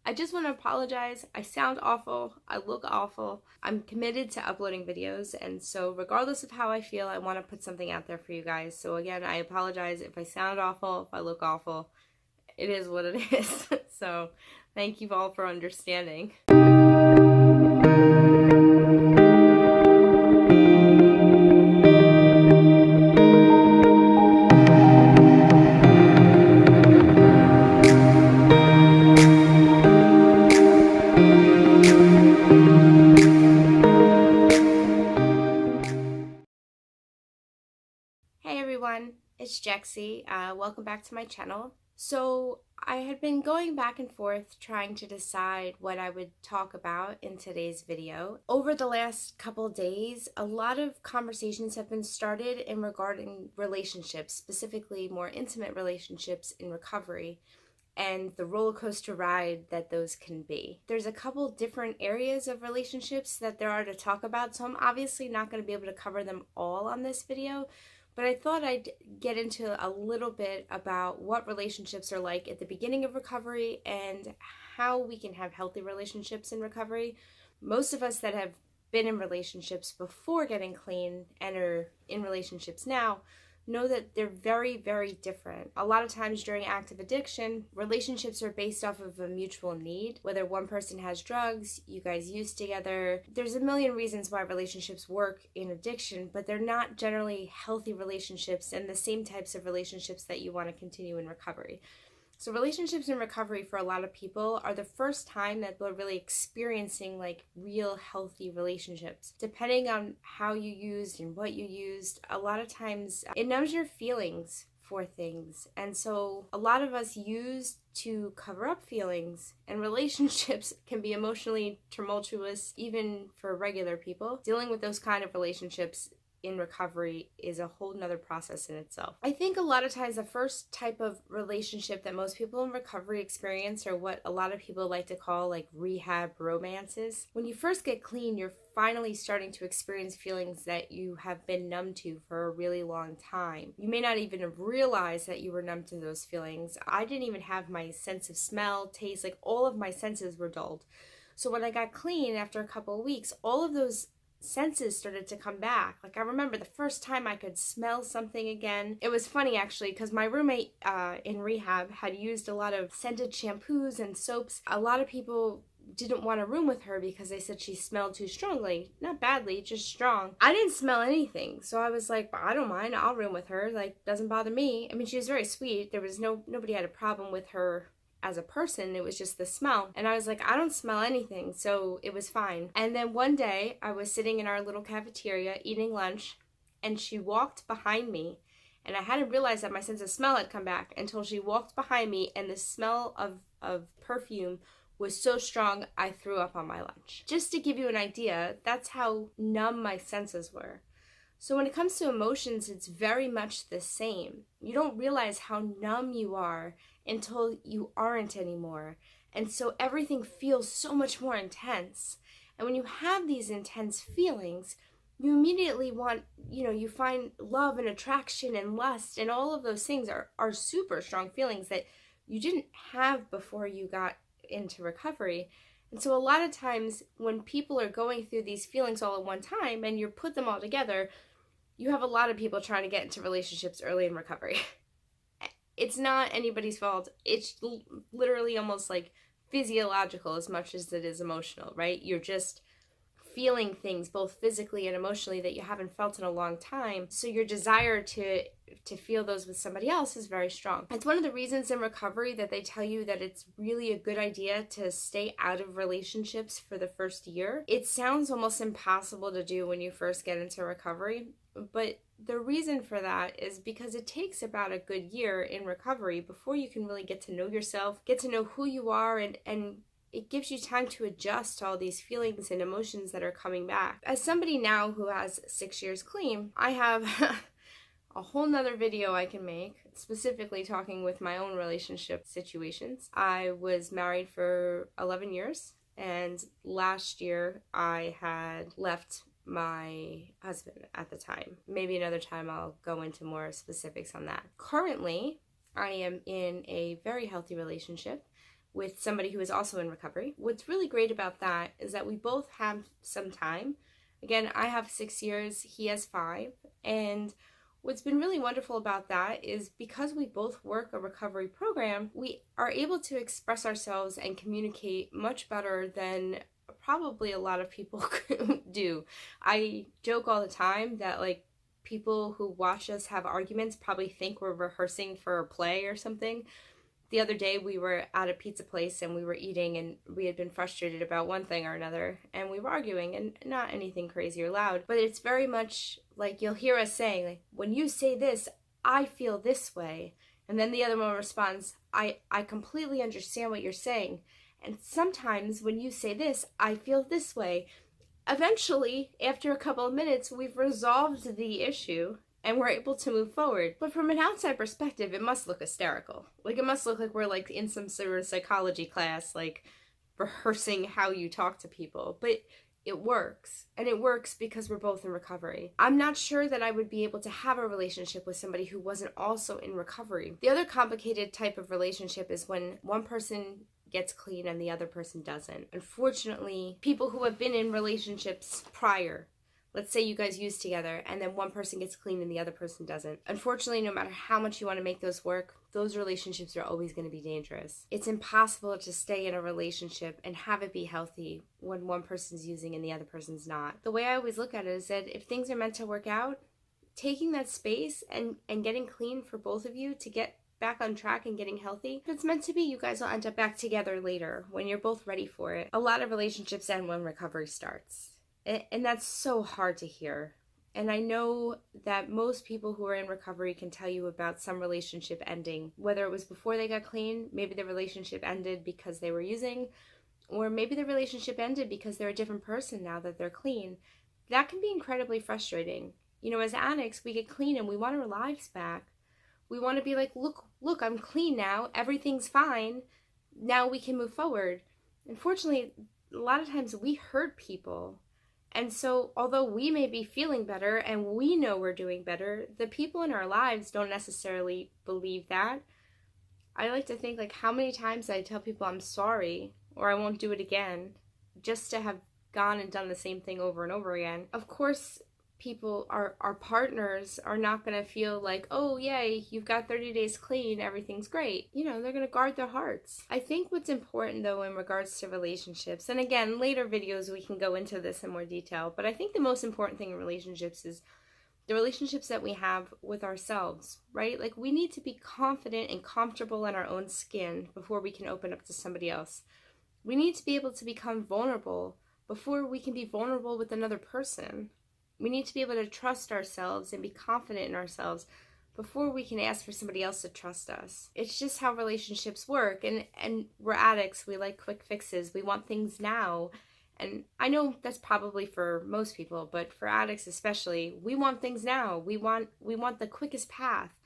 I just want to apologize. I sound awful. I look awful. I'm committed to uploading videos, and so regardless of how I feel, I want to put something out there for you guys. So again, I apologize if I sound awful, if I look awful. It is what it is. So thank you all for understanding. Hey everyone, it's Jexie. Welcome back to my channel. So I had been going back and forth trying to decide what I would talk about in today's video. Over the last couple days, a lot of conversations have been started in regarding relationships, specifically more intimate relationships in recovery, and the roller coaster ride that those can be. There's a couple different areas of relationships that there are to talk about, so I'm obviously not going to be able to cover them all on this video, but I thought I'd get into a little bit about what relationships are like at the beginning of recovery and how we can have healthy relationships in recovery. Most of us that have been in relationships before getting clean and are in relationships now know that they're very, very different. A lot of times during active addiction, relationships are based off of a mutual need. Whether one person has drugs, you guys use together. There's a million reasons why relationships work in addiction, but they're not generally healthy relationships and the same types of relationships that you want to continue in recovery. So relationships in recovery for a lot of people are the first time that they're really experiencing like real healthy relationships. Depending on how you used and what you used, a lot of times it numbs your feelings for things. And so a lot of us use to cover up feelings, and relationships can be emotionally tumultuous even for regular people. Dealing with those kind of relationships in recovery is a whole nother process in itself. I think a lot of times the first type of relationship that most people in recovery experience are what a lot of people like to call like rehab romances. When you first get clean, you're finally starting to experience feelings that you have been numb to for a really long time. You may not even have realized that you were numb to those feelings. I didn't even have my sense of smell, taste, like all of my senses were dulled. So when I got clean after a couple of weeks, all of those senses started to come back. Like I remember the first time I could smell something again. It was funny actually because my roommate in rehab had used a lot of scented shampoos and soaps. A lot of people didn't want to room with her because they said she smelled too strongly. Not badly, just strong. I didn't smell anything, so I was like, I don't mind, I'll room with her, like doesn't bother me. I mean, she was very sweet. There was nobody had a problem with her as a person, it was just the smell. And I was like, I don't smell anything, so it was fine. And then one day I was sitting in our little cafeteria eating lunch, and she walked behind me, and I hadn't realized that my sense of smell had come back until she walked behind me, and the smell of perfume was so strong I threw up on my lunch. Just to give you an idea, that's how numb my senses were. So when it comes to emotions, it's very much the same. You don't realize how numb you are until you aren't anymore. And so everything feels so much more intense. And when you have these intense feelings, you immediately want, you find love and attraction and lust, and all of those things are super strong feelings that you didn't have before you got into recovery. And so a lot of times when people are going through these feelings all at one time and you put them all together, you have a lot of people trying to get into relationships early in recovery. It's not anybody's fault. It's literally almost like physiological as much as it is emotional, right? You're just feeling things both physically and emotionally that you haven't felt in a long time. So your desire to feel those with somebody else is very strong. It's one of the reasons in recovery that they tell you that it's really a good idea to stay out of relationships for the first year. It sounds almost impossible to do when you first get into recovery, but the reason for that is because it takes about a good year in recovery before you can really get to know yourself, get to know who you are, and it gives you time to adjust to all these feelings and emotions that are coming back. As somebody now who has 6 years clean, I have a whole nother video I can make, specifically talking with my own relationship situations. I was married for 11 years, and last year I had left my husband at the time. Maybe another time I'll go into more specifics on that. Currently, I am in a very healthy relationship with somebody who is also in recovery. What's really great about that is that we both have some time. Again, I have 6 years, he has 5, and what's been really wonderful about that is because we both work a recovery program, we are able to express ourselves and communicate much better than probably a lot of people do. I joke all the time that like people who watch us have arguments probably think we're rehearsing for a play or something. The other day we were at a pizza place and we were eating and we had been frustrated about one thing or another and we were arguing, and not anything crazy or loud, but it's very much like you'll hear us saying, like, when you say this, I feel this way. And then the other one responds, I completely understand what you're saying. And sometimes when you say this, I feel this way. Eventually, after a couple of minutes, we've resolved the issue and we're able to move forward. But from an outside perspective, it must look hysterical. Like, it must look like we're like in some sort of psychology class, like rehearsing how you talk to people. But it works. And it works because we're both in recovery. I'm not sure that I would be able to have a relationship with somebody who wasn't also in recovery. The other complicated type of relationship is when one person gets clean and the other person doesn't. Unfortunately, people who have been in relationships prior, let's say you guys use together and then one person gets clean and the other person doesn't. Unfortunately, no matter how much you want to make those work, those relationships are always going to be dangerous. It's impossible to stay in a relationship and have it be healthy when one person's using and the other person's not. The way I always look at it is that if things are meant to work out, taking that space and getting clean for both of you to get back on track and getting healthy, if it's meant to be, you guys will end up back together later when you're both ready for it. A lot of relationships end when recovery starts. And that's so hard to hear. And I know that most people who are in recovery can tell you about some relationship ending, whether it was before they got clean, maybe the relationship ended because they were using, or maybe the relationship ended because they're a different person now that they're clean. That can be incredibly frustrating. You know, as addicts, we get clean and we want our lives back. We want to be like, look, I'm clean now. Everything's fine. Now we can move forward. Unfortunately, a lot of times we hurt people. And so although we may be feeling better and we know we're doing better, the people in our lives don't necessarily believe that. I like to think, like, how many times I tell people I'm sorry or I won't do it again just to have gone and done the same thing over and over again. Of course, people, our partners are not going to feel like, oh yay, you've got 30 days clean, everything's great. You know, they're going to guard their hearts. I think what's important though in regards to relationships, and again, later videos we can go into this in more detail, but I think the most important thing in relationships is the relationships that we have with ourselves, right? Like, we need to be confident and comfortable in our own skin before we can open up to somebody else. We need to be able to become vulnerable before we can be vulnerable with another person. We need to be able to trust ourselves and be confident in ourselves before we can ask for somebody else to trust us. It's just how relationships work. And we're addicts. We like quick fixes. We want things now. And I know that's probably for most people, but for addicts especially, we want things now. We want the quickest path.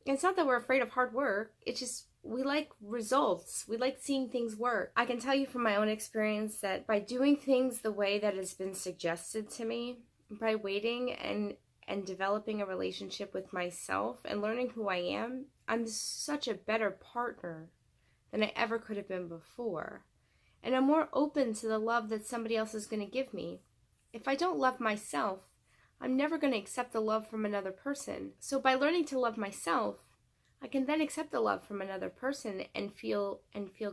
And it's not that we're afraid of hard work. It's just we like results. We like seeing things work. I can tell you from my own experience that by doing things the way that has been suggested to me, by waiting and developing a relationship with myself and learning who I am, I'm such a better partner than I ever could have been before. And I'm more open to the love that somebody else is going to give me. If I don't love myself, I'm never going to accept the love from another person. So by learning to love myself, I can then accept the love from another person and feel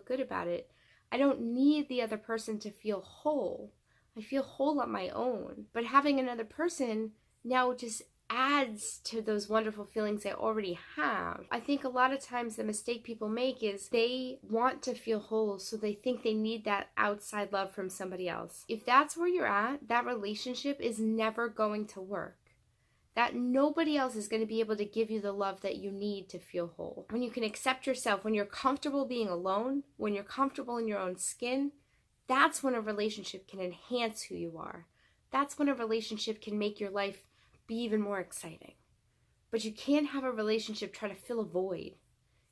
good about it. I don't need the other person to feel whole. I feel whole on my own. But having another person now just adds to those wonderful feelings I already have. I think a lot of times the mistake people make is they want to feel whole, so they think they need that outside love from somebody else. If that's where you're at, that relationship is never going to work. That nobody else is going to be able to give you the love that you need to feel whole. When you can accept yourself, when you're comfortable being alone, when you're comfortable in your own skin, that's when a relationship can enhance who you are. That's when a relationship can make your life be even more exciting. But you can't have a relationship try to fill a void.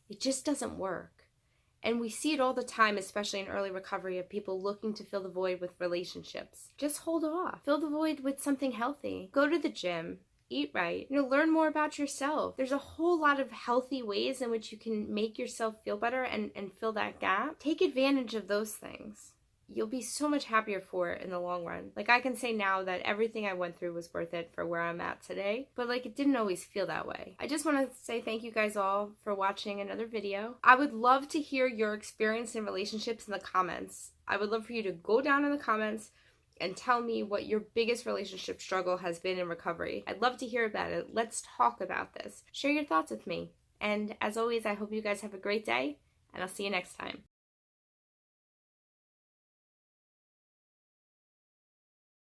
It just doesn't work. And we see it all the time, especially in early recovery, of people looking to fill the void with relationships. Just hold off. Fill the void with something healthy. Go to the gym. eat right, learn more about yourself. There's a whole lot of healthy ways in which you can make yourself feel better and fill that gap. Take advantage of those things. You'll be so much happier for it in the long run. Like, I can say now that everything I went through was worth it for where I'm at today, but like, it didn't always feel that way. I just want to say thank you guys all for watching another video. I would love to hear your experience in relationships in the comments. I would love for you to go down in the comments and tell me what your biggest relationship struggle has been in recovery. I'd love to hear about it. Let's talk about this. Share your thoughts with me. And as always, I hope you guys have a great day, and I'll see you next time.